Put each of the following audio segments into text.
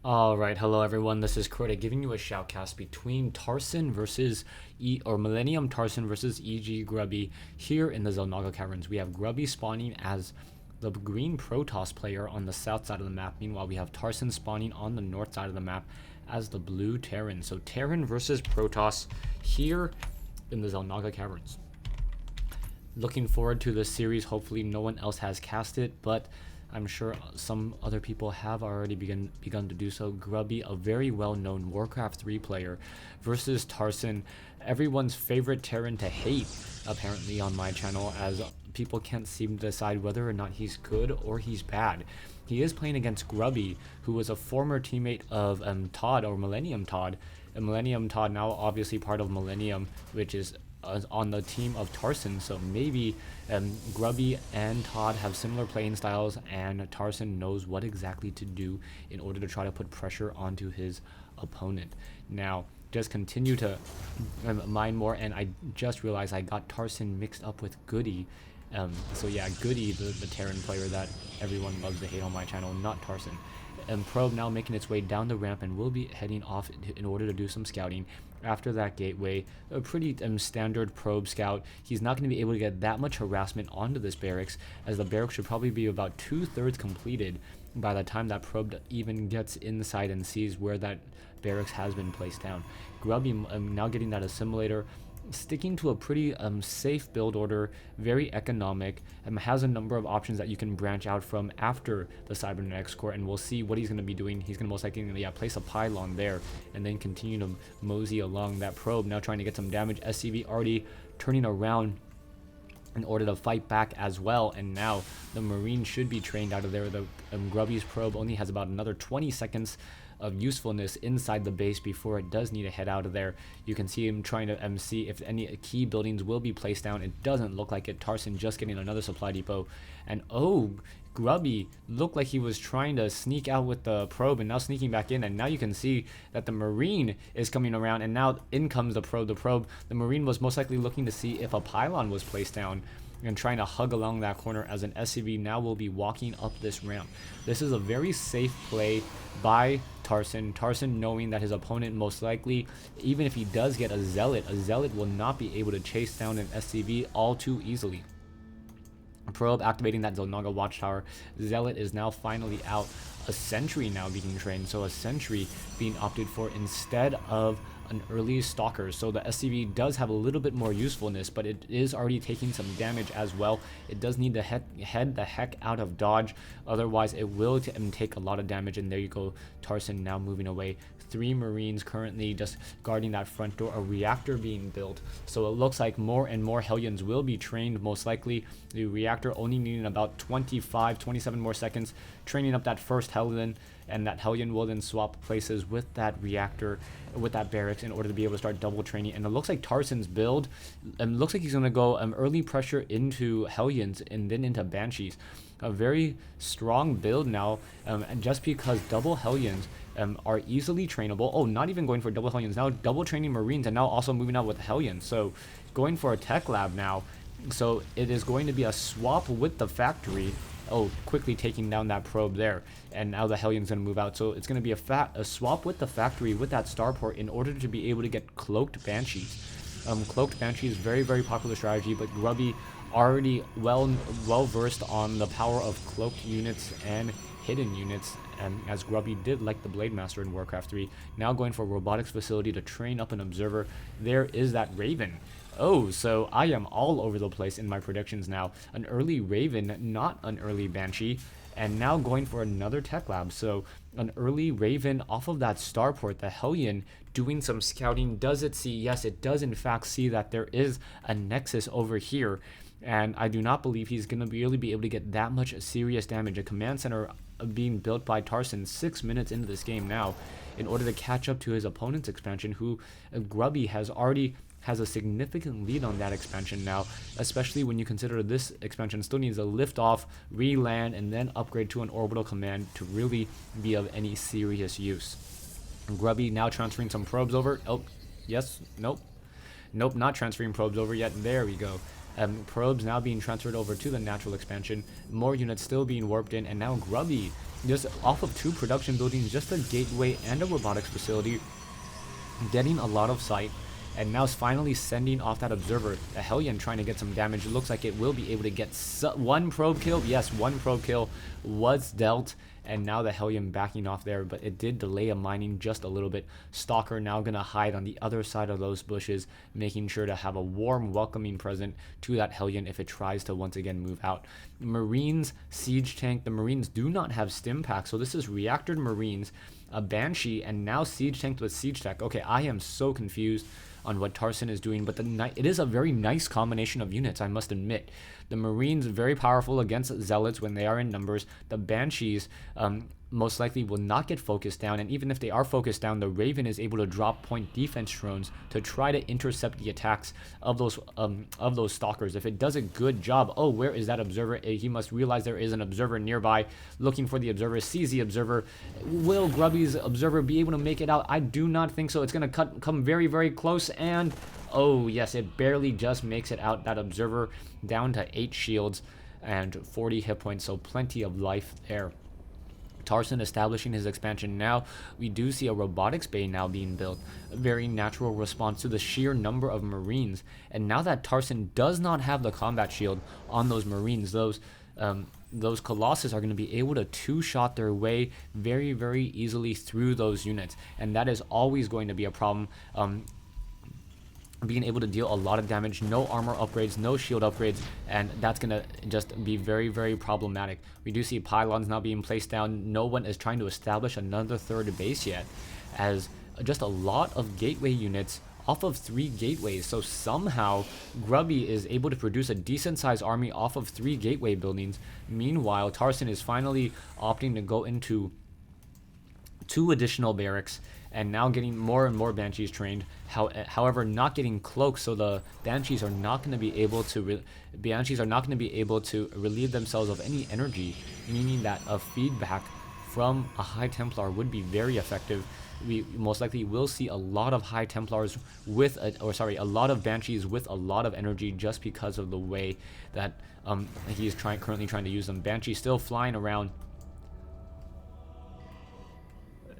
Alright, hello everyone, this is Crota giving you a shoutcast between Tarson versus Millennium Tarson versus EG Grubby here in the Xel'Naga Caverns. We have Grubby spawning as the green Protoss player on the south side of the map. Meanwhile, we have Tarson spawning on the north side of the map as the blue Terran. So Terran versus Protoss here in the Xel'Naga Caverns. Looking forward to this series. Hopefully no one else has cast it, but I'm sure some other people have already begun to do so. Grubby, a very well-known Warcraft 3 player, versus Tarson, everyone's favorite Terran to hate, apparently, on my channel, as people can't seem to decide whether or not he's good or he's bad. He is playing against Grubby, who was a former teammate of Todd, or Millennium Todd. And Millennium Todd, now obviously part of Millennium, which is on the team of Tarson, so maybe Grubby and Todd have similar playing styles, and Tarson knows what exactly to do in order to try to put pressure onto his opponent. Now, just continue to mine more, and I just realized I got Tarson mixed up with Goody. So yeah, Goody, the Terran player that everyone loves to hate on my channel, not Tarson. Probe now making its way down the ramp and will be heading off in order to do some scouting. After that gateway, a pretty standard probe scout. He's not going to be able to get that much harassment onto this barracks, as the barracks should probably be about 2/3 completed by the time that probe even gets inside and sees where that barracks has been placed down. Grubby now getting that assimilator, sticking to a pretty safe build order, very economic, has a number of options that you can branch out from after the Cybernetics core, and we'll see what he's going to be doing. He's going to most likely place a pylon there and then continue to mosey along that probe, now trying to get some damage. SCV already turning around in order to fight back as well, and now the Marine should be trained out of there. The Grubby's probe only has about another 20 seconds of usefulness inside the base before it does need to head out of there. You can see him trying to see if any key buildings will be placed down. It doesn't look like it. Tarson just getting another supply depot, and oh, Grubby looked like he was trying to sneak out with the probe and now sneaking back in, and now you can see that the Marine is coming around, and now in comes the probe. The Marine was most likely looking to see if a pylon was placed down and trying to hug along that corner, as an SCV now will be walking up this ramp. This is a very safe play by Tarson. Tarson knowing that his opponent most likely, even if he does get a Zealot will not be able to chase down an SCV all too easily. Probe activating that Xel'Naga watchtower. Zealot is now finally out. A sentry now being trained, so a sentry being opted for instead of an early stalker. So the SCV does have a little bit more usefulness, but it is already taking some damage as well. It does need to head the heck out of dodge, otherwise it will take a lot of damage. And there you go, Tarson now moving away. 3 Marines currently just guarding that front door, a reactor being built, so it looks like more and more Hellions will be trained, most likely. The reactor only needing about 27 more seconds, training up that first Hellion, and that Hellion will then swap places with that reactor, with that barracks, in order to be able to start double training. And it looks like Tarson's build looks like he's going to go early pressure into Hellions and then into Banshees. A very strong build now, and just because double Hellions are easily trainable. Oh, not even going for double Hellions, now double training Marines, and now also moving out with Hellions. So going for a tech lab now. So it is going to be a swap with the factory. Oh, quickly taking down that probe there, and now the Hellion's going to move out. So it's going to be a swap with the factory with that starport in order to be able to get cloaked Banshees. Cloaked Banshees, very, very popular strategy, but Grubby already well versed on the power of cloaked units and hidden units, as Grubby did like the Blade Master in Warcraft 3. Now going for a robotics facility to train up an observer. There is that Raven. Oh, so I am all over the place in my predictions now. An early Raven, not an early Banshee, and now going for another tech lab. So an early Raven off of that starport. The Hellion doing some scouting. Does it see? Yes, it does in fact see that there is a nexus over here, and I do not believe he's going to really be able to get that much serious damage. A command center being built by Tarson 6 minutes into this game now in order to catch up to his opponent's expansion, who Grubby has a significant lead on that expansion now, especially when you consider this expansion still needs a lift-off, re-land, and then upgrade to an orbital command to really be of any serious use. Grubby now transferring some probes over. Oh, yes, nope, not transferring probes over yet. There we go. Probes now being transferred over to the natural expansion. More units still being warped in, and now Grubby, just off of 2 production buildings, just a gateway and a robotics facility, getting a lot of sight. And now it's finally sending off that observer. The Hellion trying to get some damage. It looks like it will be able to get 1 probe kill. Yes, 1 probe kill was dealt. And now the Hellion backing off there, but it did delay a mining just a little bit. Stalker now going to hide on the other side of those bushes, making sure to have a warm, welcoming present to that Hellion if it tries to once again move out. Marines, Siege Tank. The Marines do not have stim packs, so this is reactored Marines, a Banshee, and now Siege Tank with Siege Tech. Okay, I am so confused on what Tarson is doing, but it is a very nice combination of units, I must admit. The Marines very powerful against Zealots when they are in numbers. The Banshees most likely will not get focused down, and even if they are focused down, the Raven is able to drop point defense drones to try to intercept the attacks of those Stalkers. If it does a good job, oh, where is that observer? He must realize there is an observer nearby, looking for the observer, sees the observer. Will Grubby's observer be able to make it out? I do not think so. It's going to come very, very close, and oh yes, it barely just makes it out. That observer down to 8 shields and 40 hit points, so plenty of life there. Tarson establishing his expansion now. We do see a robotics bay now being built. A very natural response to the sheer number of Marines. And now that Tarson does not have the combat shield on those Marines, those Colossus are going to be able to 2-shot their way very, very easily through those units. And that is always going to be a problem. Being able to deal a lot of damage, no armor upgrades, no shield upgrades, and that's gonna just be very, very problematic. We do see pylons now being placed down. No one is trying to establish another 3rd base yet, as just a lot of gateway units off of 3 gateways. So somehow Grubby is able to produce a decent sized army off of 3 gateway buildings. Meanwhile, Tarson is finally opting to go into 2 additional barracks, and now getting more and more Banshees trained. However, not getting cloaks, so the Banshees are not going to be able to relieve themselves of any energy, meaning that a feedback from a High Templar would be very effective. We most likely will see a lot of High Templars with a lot of Banshees with a lot of energy, just because of the way that he's currently trying to use them. Banshee still flying around.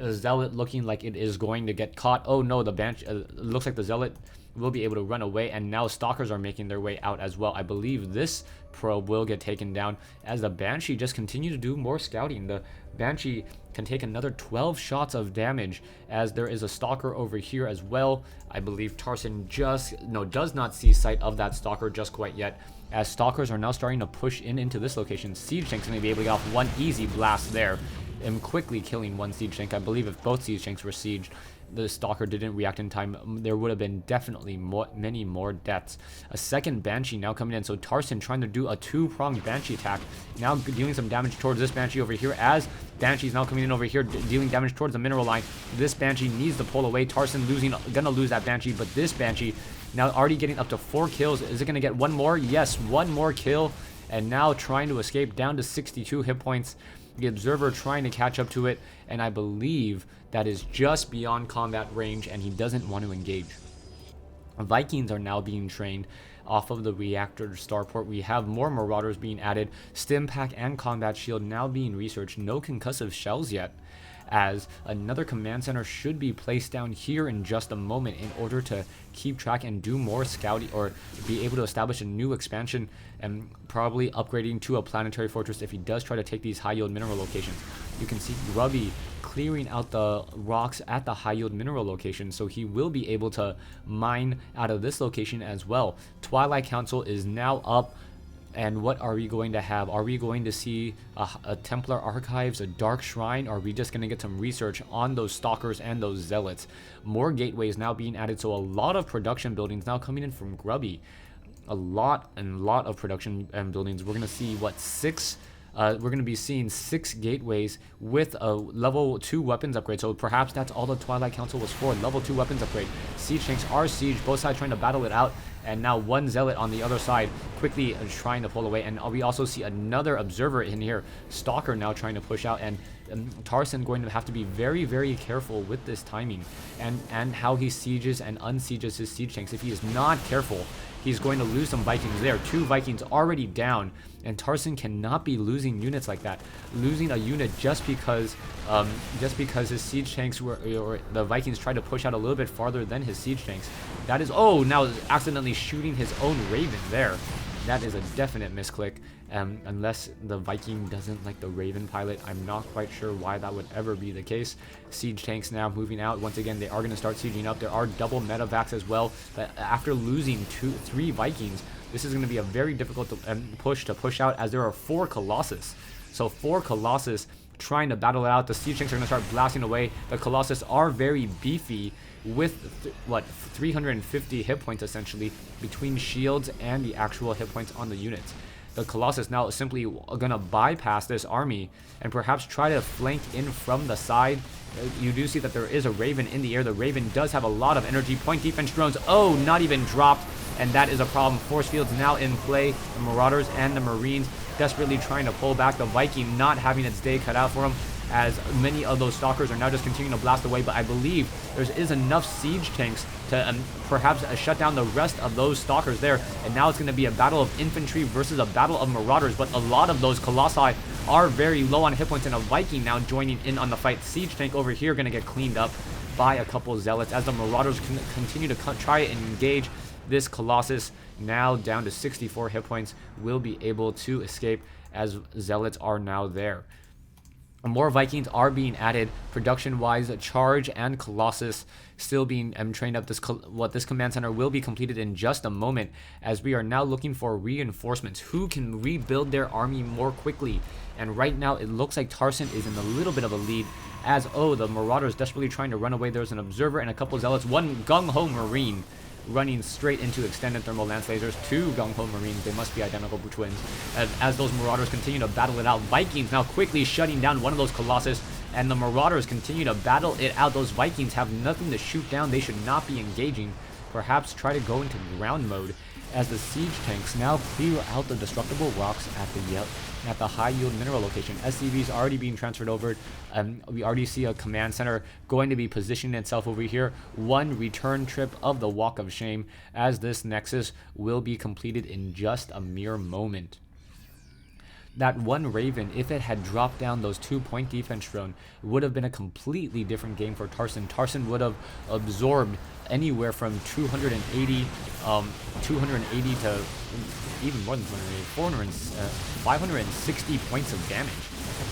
A Zealot looking like it is going to get caught. Oh no, the Banshee looks like the Zealot will be able to run away, and now Stalkers are making their way out as well. I believe this probe will get taken down as the Banshee just continue to do more scouting. The Banshee can take another 12 shots of damage, as there is a Stalker over here as well. I believe Tarson does not see sight of that Stalker just quite yet, as Stalkers are now starting to push into this location. Siege Tank's going to be able to get off one easy blast there, and quickly killing 1 Siege Tank. I believe if both Siege Tanks were sieged, the Stalker didn't react in time, there would have been definitely many more deaths. A second Banshee now coming in, so Tarson trying to do a 2-pronged Banshee attack, now dealing some damage towards this Banshee over here, as Banshee's now coming in over here, dealing damage towards the mineral line. This Banshee needs to pull away. Tarson gonna lose that Banshee, but this Banshee now already getting up to 4 kills. Is it gonna get 1 more? Yes, 1 more kill, and now trying to escape down to 62 hit points. The Observer trying to catch up to it, and I believe that is just beyond combat range, and he doesn't want to engage. Vikings are now being trained off of the reactor starport. We have more Marauders being added, Stim Pack and Combat Shield now being researched. No concussive shells yet, as another command center should be placed down here in just a moment in order to keep track and do more scouting, or be able to establish a new expansion, and probably upgrading to a planetary fortress if he does try to take these high yield mineral locations. You can see Grubby clearing out the rocks at the high yield mineral location, so he will be able to mine out of this location as well. Twilight Council is now up. And what are we going to have? Are we going to see a Templar Archives, a Dark Shrine? Or are we just going to get some research on those Stalkers and those Zealots? More gateways now being added, so a lot of production buildings now coming in from Grubby. A lot of production buildings. We're going to see, what, 6? We're going to be seeing 6 gateways with a level 2 weapons upgrade. So perhaps that's all the Twilight Council was for. Level 2 weapons upgrade. Siege Tanks are sieged. Both sides trying to battle it out. And now 1 Zealot on the other side quickly trying to pull away. And we also see another Observer in here. Stalker now trying to push out. And Tarson going to have to be very, very careful with this timing. And how he sieges and unsieges his Siege Tanks. If he is not careful, he's going to lose some Vikings there. 2 Vikings already down, and Tarson cannot be losing units like that. Losing a unit just because his siege tanks were, or the Vikings tried to push out a little bit farther than his siege tanks. That is, oh, now accidentally shooting his own Raven there. That is a definite misclick. Unless the Viking doesn't like the Raven pilot. I'm not quite sure why that would ever be the case. Siege tanks now moving out. Once again, they are going to start sieging up. There are double medevacs as well. But after losing 3 Vikings, this is going to be a very difficult push out, as there are 4 Colossus. So 4 Colossus trying to battle it out. The siege tanks are going to start blasting away. The Colossus are very beefy with, 350 hit points essentially between shields and the actual hit points on the units. The Colossus now simply gonna bypass this army and perhaps try to flank in from the side. You do see that there is a Raven in the air. The Raven does have a lot of energy. Point defense drones, oh, not even dropped, and that is a problem. Force fields now in play. The Marauders and the Marines desperately trying to pull back. The Viking not having its day cut out for him, as many of those stalkers are now just continuing to blast away. But I believe there is enough siege tanks to perhaps shut down the rest of those stalkers there. And now it's going to be a battle of infantry versus a battle of marauders. But a lot of those colossi are very low on hit points, and a Viking now joining in on the fight. Siege tank over here going to get cleaned up by a couple zealots as the marauders continue to try and engage. This Colossus, now down to 64 hit points, will be able to escape as zealots are now there. More Vikings are being added production-wise. Charge and Colossus still being trained up. This command center will be completed in just a moment, as we are now looking for reinforcements who can rebuild their army more quickly. And right now it looks like Tarson is in a little bit of a lead, as the Marauders desperately trying to run away. There's an observer and a couple zealots. One gung-ho Marine running straight into extended thermal lance lasers. 2 gung-ho Marines, they must be identical twins. As those Marauders continue to battle it out, Vikings now quickly shutting down one of those Colossus, and the Marauders continue to battle it out. Those Vikings have nothing to shoot down. They should not be engaging. Perhaps try to go into ground mode, as the siege tanks now clear out the destructible rocks at the high yield mineral location. SCVs already being transferred over. We already see a command center going to be positioning itself over here. 1 return trip of the Walk of Shame, as this nexus will be completed in just a mere moment. That 1 Raven, if it had dropped down those 2 point defense drone, would have been a completely different game for Tarson. Tarson would have absorbed anywhere from 280 to even more than 280, 560 points of damage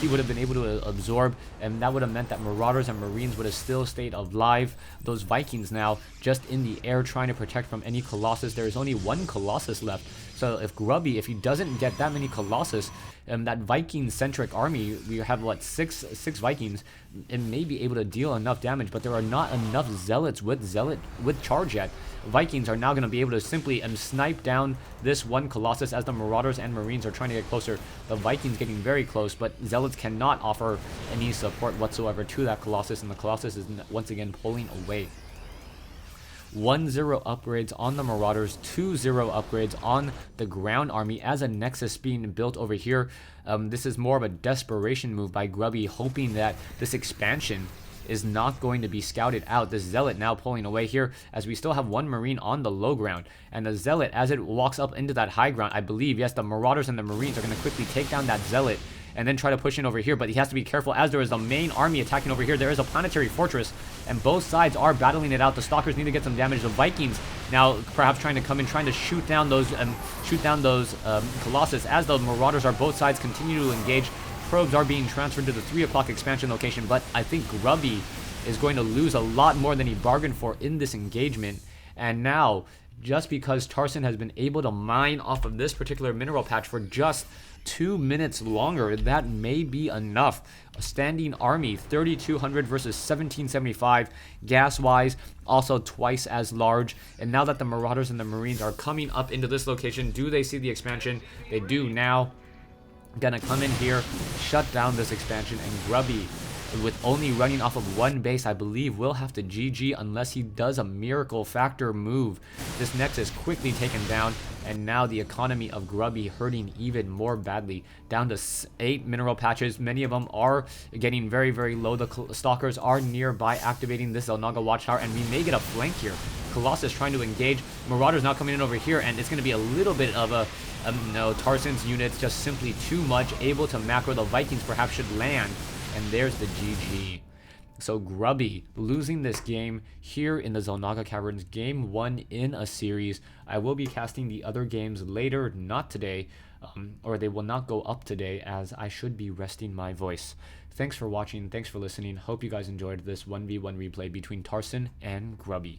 he would have been able to absorb, and that would have meant that Marauders and Marines would have still stayed alive. Those Vikings now just in the air trying to protect from any Colossus. There is only 1 Colossus left, so if Grubby, if he doesn't get that many Colossus, that Viking-centric army, we have what, six Vikings, it may be able to deal enough damage, but there are not enough zealots with charge yet. Vikings are now going to be able to simply snipe down this 1 Colossus, as the Marauders and Marines are trying to get closer. The Vikings getting very close, but zealots cannot offer any support whatsoever to that Colossus, and the Colossus is once again pulling away. 1-0 upgrades on the Marauders, 2-0 upgrades on the ground army, as a nexus being built over here. This is more of a desperation move by Grubby, hoping that this expansion is not going to be scouted out. The Zealot now pulling away here, as we still have 1 Marine on the low ground, and the Zealot, as it walks up into that high ground, I believe, yes, the Marauders and the Marines are going to quickly take down that Zealot and then try to push in over here, but he has to be careful, as there is the main army attacking over here. There is a planetary fortress, and both sides are battling it out. The Stalkers need to get some damage. The Vikings now perhaps trying to come in, trying to shoot down those Colossus, as the Marauders are both sides continue to engage. Probes are being transferred to the 3 o'clock expansion location, but I think Grubby is going to lose a lot more than he bargained for in this engagement. And now, just because Tarson has been able to mine off of this particular mineral patch for just 2 minutes longer, that may be enough. A standing army, 3,200 versus 1,775, gas-wise, also twice as large. And now that the Marauders and the Marines are coming up into this location, do they see the expansion? They do now. Gonna come in here, shut down this expansion, and Grubby, with only running off of 1 base, I believe, will have to GG unless he does a miracle factor move. This Nexus quickly taken down, and now the economy of Grubby hurting even more badly. Down to 8 mineral patches. Many of them are getting very, very low. The Stalkers are nearby activating this Xel'Naga Watchtower, and we may get a flank here. Colossus trying to engage. Marauder's now coming in over here, and it's going to be a little bit of a no, Tarson's units just simply too much, able to macro. The Vikings perhaps should land, and there's the GG. So Grubby losing this game here in the Xel'Naga Caverns, game 1 in a series. I will be casting the other games later, not today, or they will not go up today, as I should be resting my voice. Thanks for watching, thanks for listening. Hope you guys enjoyed this 1v1 replay between Tarson and Grubby.